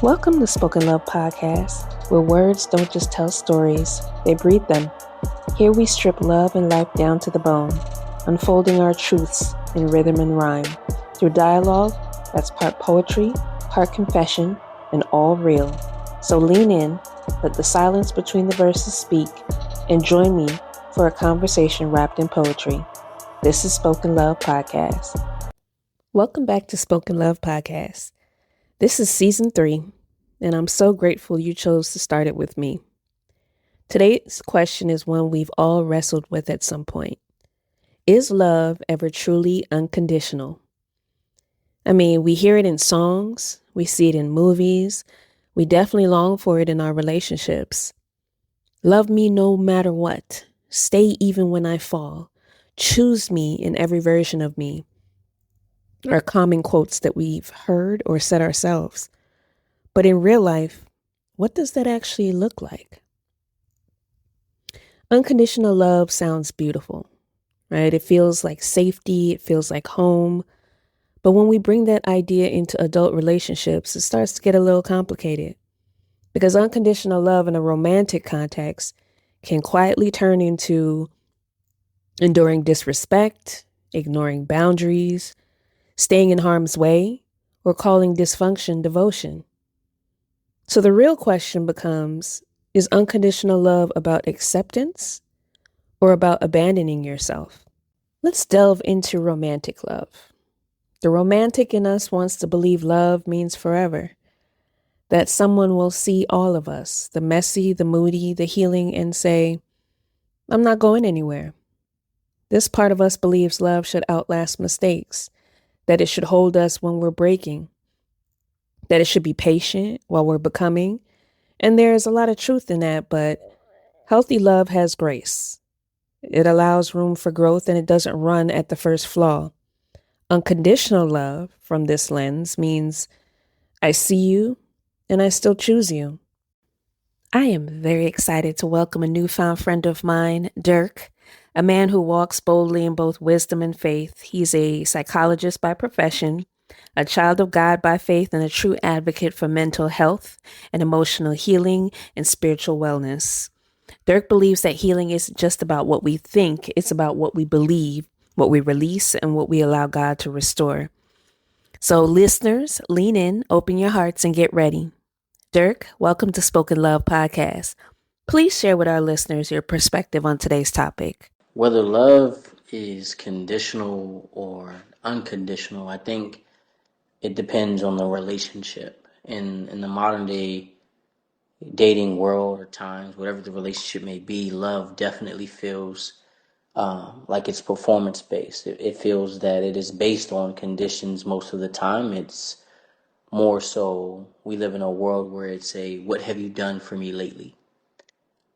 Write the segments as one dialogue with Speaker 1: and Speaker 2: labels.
Speaker 1: Welcome to Spoken Love Podcast, where words don't just tell stories, they breathe them. Here we strip love and life down to the bone, unfolding our truths in rhythm and rhyme, through dialogue that's part poetry, part confession, and all real. So lean in, let the silence between the verses speak, and join me for a conversation wrapped in poetry. This is Spoken Love Podcast. Welcome back to Spoken Love Podcast. This is season 3, and I'm so grateful you chose to start it with me. Today's question is one we've all wrestled with at some point. Is love ever truly unconditional? I mean, we hear it in songs, we see it in movies, we definitely long for it in our relationships. Love me no matter what. Stay even when I fall. Choose me in every version of me. Are common quotes that we've heard or said ourselves. But in real life, what does that actually look like? Unconditional love sounds beautiful, right? It feels like safety, it feels like home. But when we bring that idea into adult relationships, it starts to get a little complicated. Because unconditional love in a romantic context can quietly turn into enduring disrespect, ignoring boundaries, staying in harm's way, or calling dysfunction devotion. So the real question becomes, is unconditional love about acceptance or about abandoning yourself? Let's delve into romantic love. The romantic in us wants to believe love means forever, that someone will see all of us, the messy, the moody, the healing, and say, I'm not going anywhere. This part of us believes love should outlast mistakes, that it should hold us when we're breaking, that it should be patient while we're becoming. And there's a lot of truth in that, but healthy love has grace. It allows room for growth and it doesn't run at the first flaw. Unconditional love from this lens means I see you and I still choose you. I am very excited to welcome a newfound friend of mine, Dirk, a man who walks boldly in both wisdom and faith. He's a psychologist by profession, a child of God by faith, and a true advocate for mental health and emotional healing and spiritual wellness. Dirk believes that healing isn't just about what we think, it's about what we believe, what we release, and what we allow God to restore. So, listeners, lean in, open your hearts, and get ready. Dirk, welcome to Spoken Love Podcast. Please share with our listeners your perspective on today's topic.
Speaker 2: Whether love is conditional or unconditional, I think it depends on the relationship. In the modern day dating world or times, whatever the relationship may be, love definitely feels like it's performance based. It feels that it is based on conditions most of the time. It's more so we live in a world where it's a what have you done for me lately?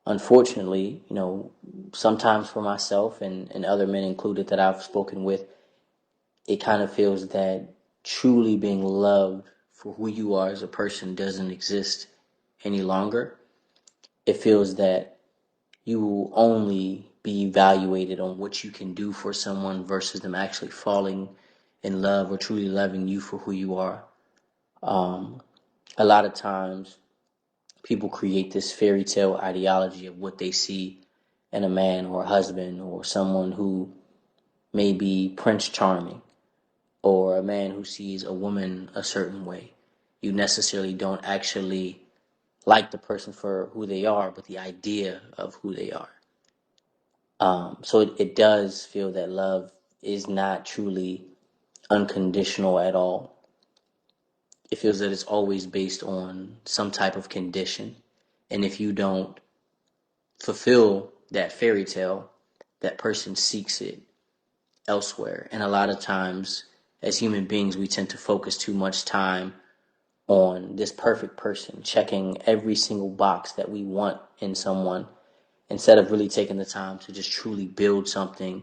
Speaker 2: Unfortunately, sometimes for myself and other men included that I've spoken with, it kind of feels that truly being loved for who you are as a person doesn't exist any longer. It feels that you will only be evaluated on what you can do for someone versus them actually falling in love or truly loving you for who you are. A lot of times, people create this fairy tale ideology of what they see in a man or a husband or someone who may be Prince Charming or a man who sees a woman a certain way. You necessarily don't actually like the person for who they are, but the idea of who they are. So it does feel that love is not truly unconditional at all. It feels that it's always based on some type of condition. And if you don't fulfill that fairy tale, that person seeks it elsewhere. And a lot of times, as human beings, we tend to focus too much time on this perfect person, checking every single box that we want in someone, instead of really taking the time to just truly build something,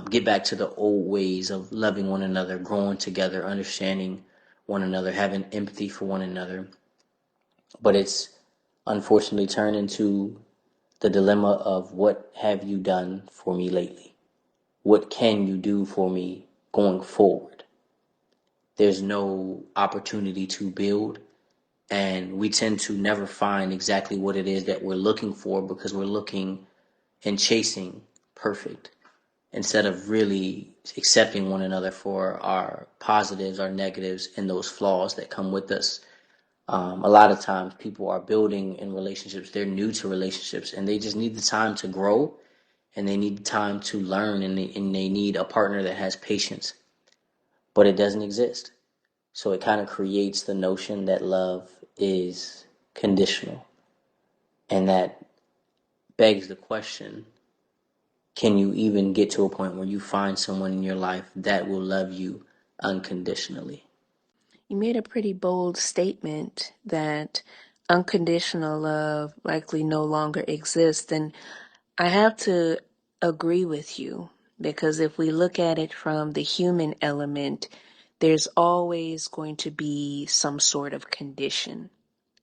Speaker 2: get back to the old ways of loving one another, growing together, understanding one another, having empathy for one another. But it's unfortunately turned into the dilemma of what have you done for me lately? What can you do for me going forward? There's no opportunity to build. And we tend to never find exactly what it is that we're looking for because we're looking and chasing perfect instead of really accepting one another for our positives, our negatives, and those flaws that come with us. A lot of times people are building in relationships, they're new to relationships, and they just need the time to grow and they need the time to learn and they need a partner that has patience, but it doesn't exist. So it kind of creates the notion that love is conditional. And that begs the question, can you even get to a point where you find someone in your life that will love you unconditionally?
Speaker 1: You made a pretty bold statement that unconditional love likely no longer exists. And I have to agree with you because if we look at it from the human element, there's always going to be some sort of condition,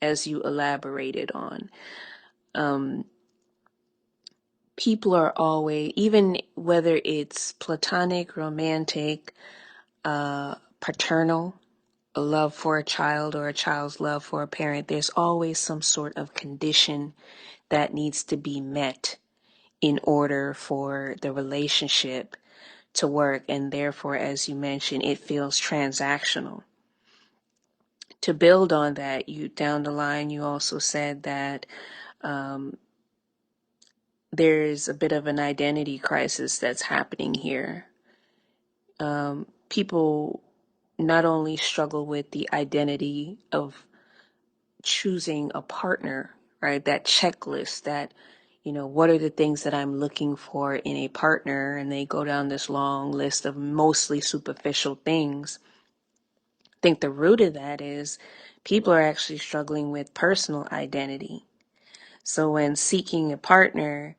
Speaker 1: as you elaborated on. Um, People are always, even whether it's platonic, romantic, paternal, a love for a child or a child's love for a parent, there's always some sort of condition that needs to be met in order for the relationship to work. And therefore, as you mentioned, it feels transactional. To build on that, you down the line, you also said that um, there's a bit of an identity crisis that's happening here. People not only struggle with the identity of choosing a partner, right? That checklist that, what are the things that I'm looking for in a partner? And they go down this long list of mostly superficial things. I think the root of that is people are actually struggling with personal identity. So when seeking a partner,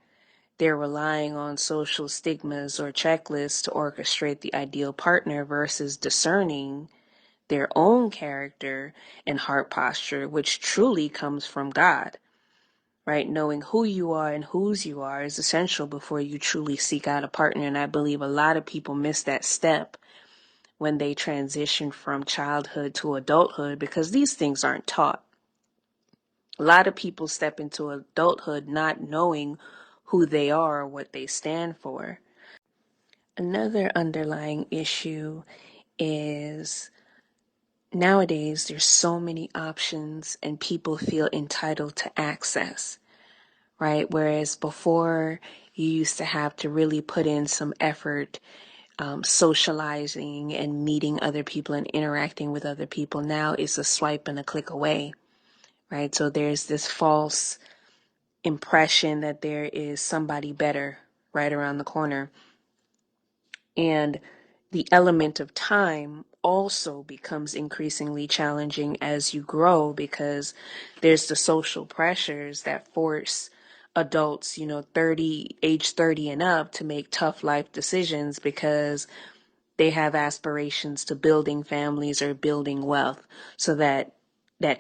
Speaker 1: they're relying on social stigmas or checklists to orchestrate the ideal partner versus discerning their own character and heart posture, which truly comes from God, right? Knowing who you are and whose you are is essential before you truly seek out a partner. And I believe a lot of people miss that step when they transition from childhood to adulthood because these things aren't taught. A lot of people step into adulthood not knowing who they are or what they stand for. Another underlying issue is nowadays there's so many options and people feel entitled to access, right? Whereas before you used to have to really put in some effort socializing and meeting other people and interacting with other people. Now it's a swipe and a click away, right? So there's this false impression that there is somebody better right around the corner. And the element of time also becomes increasingly challenging as you grow because there's the social pressures that force adults, age 30 and up to make tough life decisions because they have aspirations to building families or building wealth. So that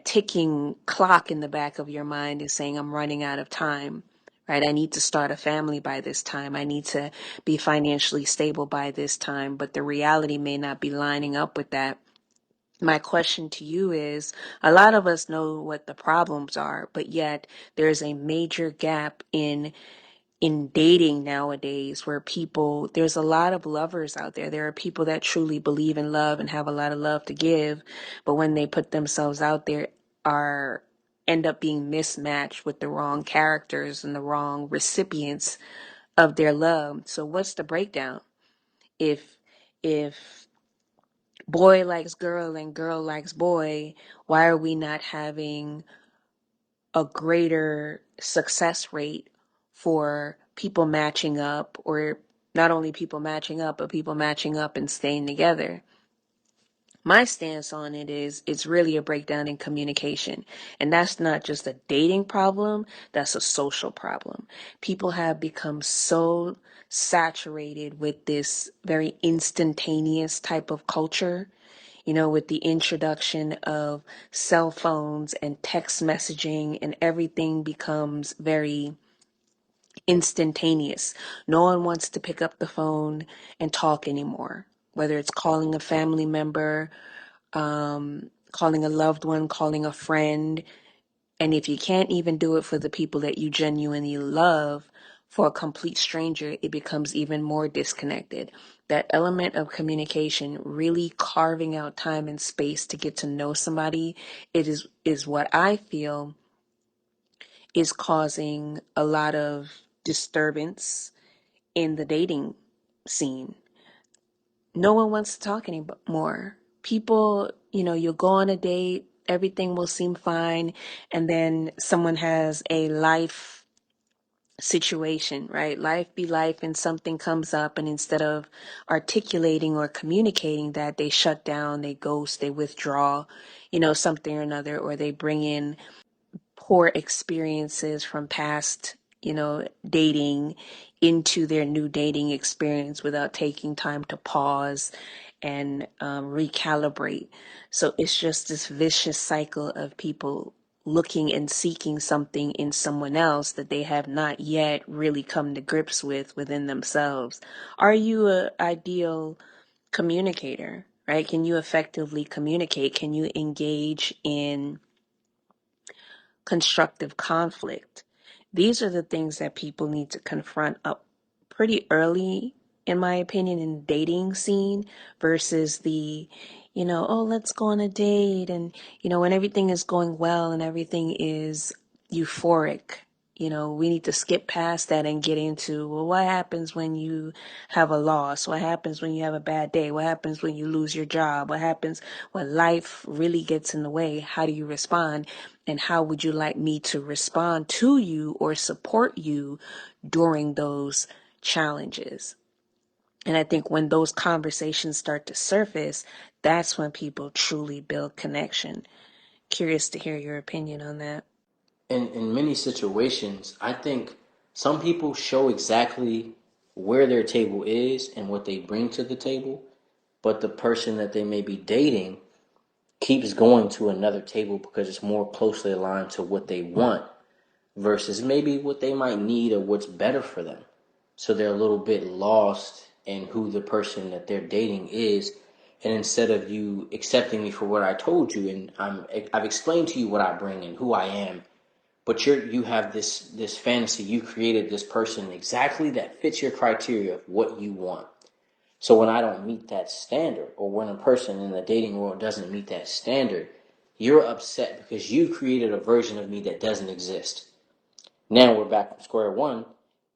Speaker 1: ticking clock in the back of your mind is saying, I'm running out of time, right? I need to start a family by this time. I need to be financially stable by this time. But the reality may not be lining up with that. My question to you is, a lot of us know what the problems are, but yet there's a major gap in dating nowadays where there's a lot of lovers out there. There are people that truly believe in love and have a lot of love to give, but when they put themselves out there are end up being mismatched with the wrong characters and the wrong recipients of their love. So what's the breakdown? If boy likes girl and girl likes boy, why are we not having a greater success rate for people matching up, or not only people matching up, but people matching up and staying together? My stance on it is it's really a breakdown in communication. And that's not just a dating problem, that's a social problem. People have become so saturated with this very instantaneous type of culture, with the introduction of cell phones and text messaging, and everything becomes very instantaneous. No one wants to pick up the phone and talk anymore, whether it's calling a family member, calling a loved one, calling a friend. And if you can't even do it for the people that you genuinely love, for a complete stranger, it becomes even more disconnected. That element of communication, really carving out time and space to get to know somebody, is what I feel is causing a lot of disturbance in the dating scene. No one wants to talk anymore. People, you'll go on a date, everything will seem fine, and then someone has a life situation, right? Life be life, and something comes up, and instead of articulating or communicating that, they shut down, they ghost, they withdraw, something or another, or they bring in poor experiences from past, dating into their new dating experience without taking time to pause and recalibrate. So it's just this vicious cycle of people looking and seeking something in someone else that they have not yet really come to grips with within themselves. Are you an ideal communicator, right? Can you effectively communicate? Can you engage in constructive conflict? These are the things that people need to confront up pretty early, in my opinion, in the dating scene versus the, oh, let's go on a date. And, when everything is going well and everything is euphoric, we need to skip past that and get into, well, what happens when you have a loss? What happens when you have a bad day? What happens when you lose your job? What happens when life really gets in the way? How do you respond? And how would you like me to respond to you or support you during those challenges? And I think when those conversations start to surface, that's when people truly build connection. Curious to hear your opinion on that.
Speaker 2: In many situations, I think some people show exactly where their table is and what they bring to the table, but the person that they may be dating keeps going to another table because it's more closely aligned to what they want versus maybe what they might need or what's better for them. So they're a little bit lost in who the person that they're dating is. And instead of you accepting me for what I told you, and I've explained to you what I bring and who I am, but you have this fantasy, you created this person exactly that fits your criteria of what you want. So when I don't meet that standard, or when a person in the dating world doesn't meet that standard, you're upset because you created a version of me that doesn't exist. Now we're back from square one,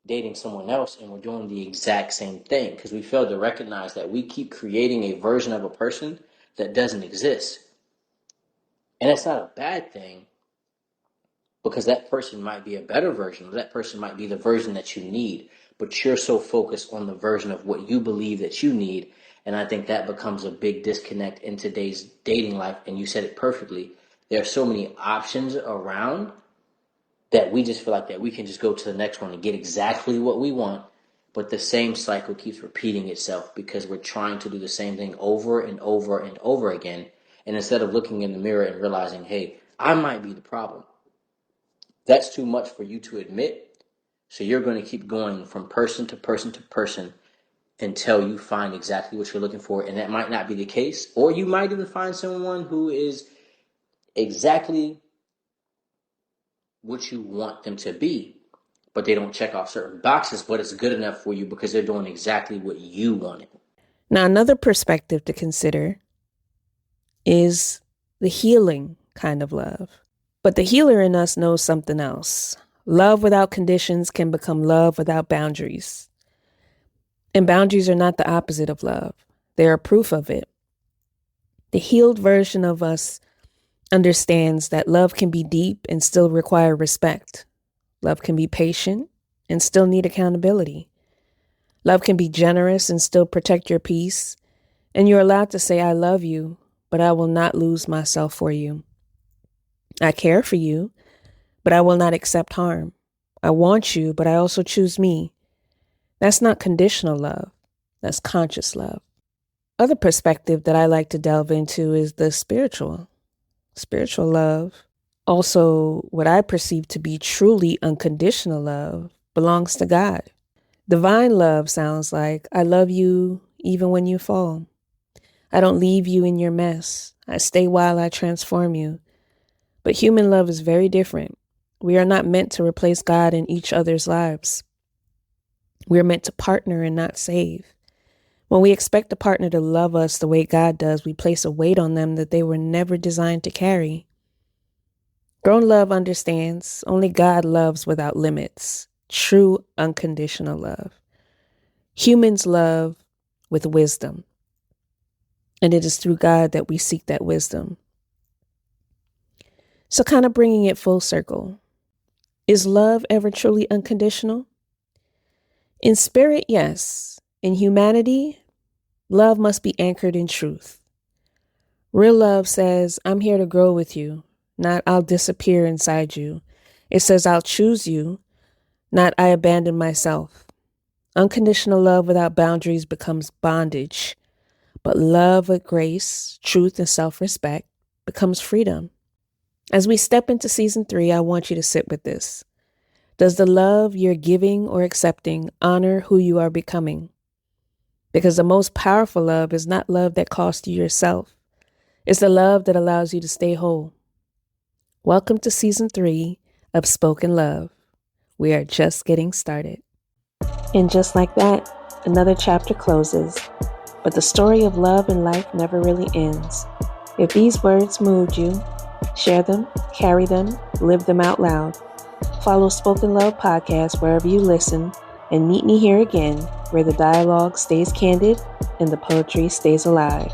Speaker 2: dating someone else, and we're doing the exact same thing because we fail to recognize that we keep creating a version of a person that doesn't exist. And it's not a bad thing because that person might be a better version. That person might be the version that you need, but you're so focused on the version of what you believe that you need. And I think that becomes a big disconnect in today's dating life. And you said it perfectly. There are so many options around that we just feel like that we can just go to the next one and get exactly what we want. But the same cycle keeps repeating itself because we're trying to do the same thing over and over and over again. And instead of looking in the mirror and realizing, hey, I might be the problem, that's too much for you to admit. So you're going to keep going from person to person to person until you find exactly what you're looking for. And that might not be the case. Or you might even find someone who is exactly what you want them to be, but they don't check off certain boxes, but it's good enough for you because they're doing exactly what you wanted.
Speaker 1: Now, another perspective to consider is the healing kind of love. But the healer in us knows something else. Love without conditions can become love without boundaries. And boundaries are not the opposite of love, they are proof of it. The healed version of us understands that love can be deep and still require respect. Love can be patient and still need accountability. Love can be generous and still protect your peace. And you're allowed to say, I love you, but I will not lose myself for you. I care for you, but I will not accept harm. I want you, but I also choose me. That's not conditional love. That's conscious love. Other perspective that I like to delve into is the spiritual love. Also, what I perceive to be truly unconditional love belongs to God. Divine love sounds like, I love you even when you fall. I don't leave you in your mess. I stay while I transform you. But human love is very different. We are not meant to replace God in each other's lives. We are meant to partner and not save. When we expect a partner to love us the way God does, we place a weight on them that they were never designed to carry. Grown love understands only God loves without limits. True unconditional love. Humans love with wisdom. And it is through God that we seek that wisdom. So kind of bringing it full circle. Is love ever truly unconditional? In spirit, yes. In humanity, love must be anchored in truth. Real love says, I'm here to grow with you, not I'll disappear inside you. It says, I'll choose you, not I abandon myself. Unconditional love without boundaries becomes bondage, but love with grace, truth, and self-respect becomes freedom. As we step into season 3, I want you to sit with this. Does the love you're giving or accepting honor who you are becoming? Because the most powerful love is not love that costs you yourself. It's the love that allows you to stay whole. Welcome to season 3 of Spoken Love. We are just getting started. And just like that, another chapter closes. But the story of love and life never really ends. If these words moved you, share them, carry them, live them out loud. Follow Spoken Love Podcast wherever you listen, and meet me here again where the dialogue stays candid and the poetry stays alive.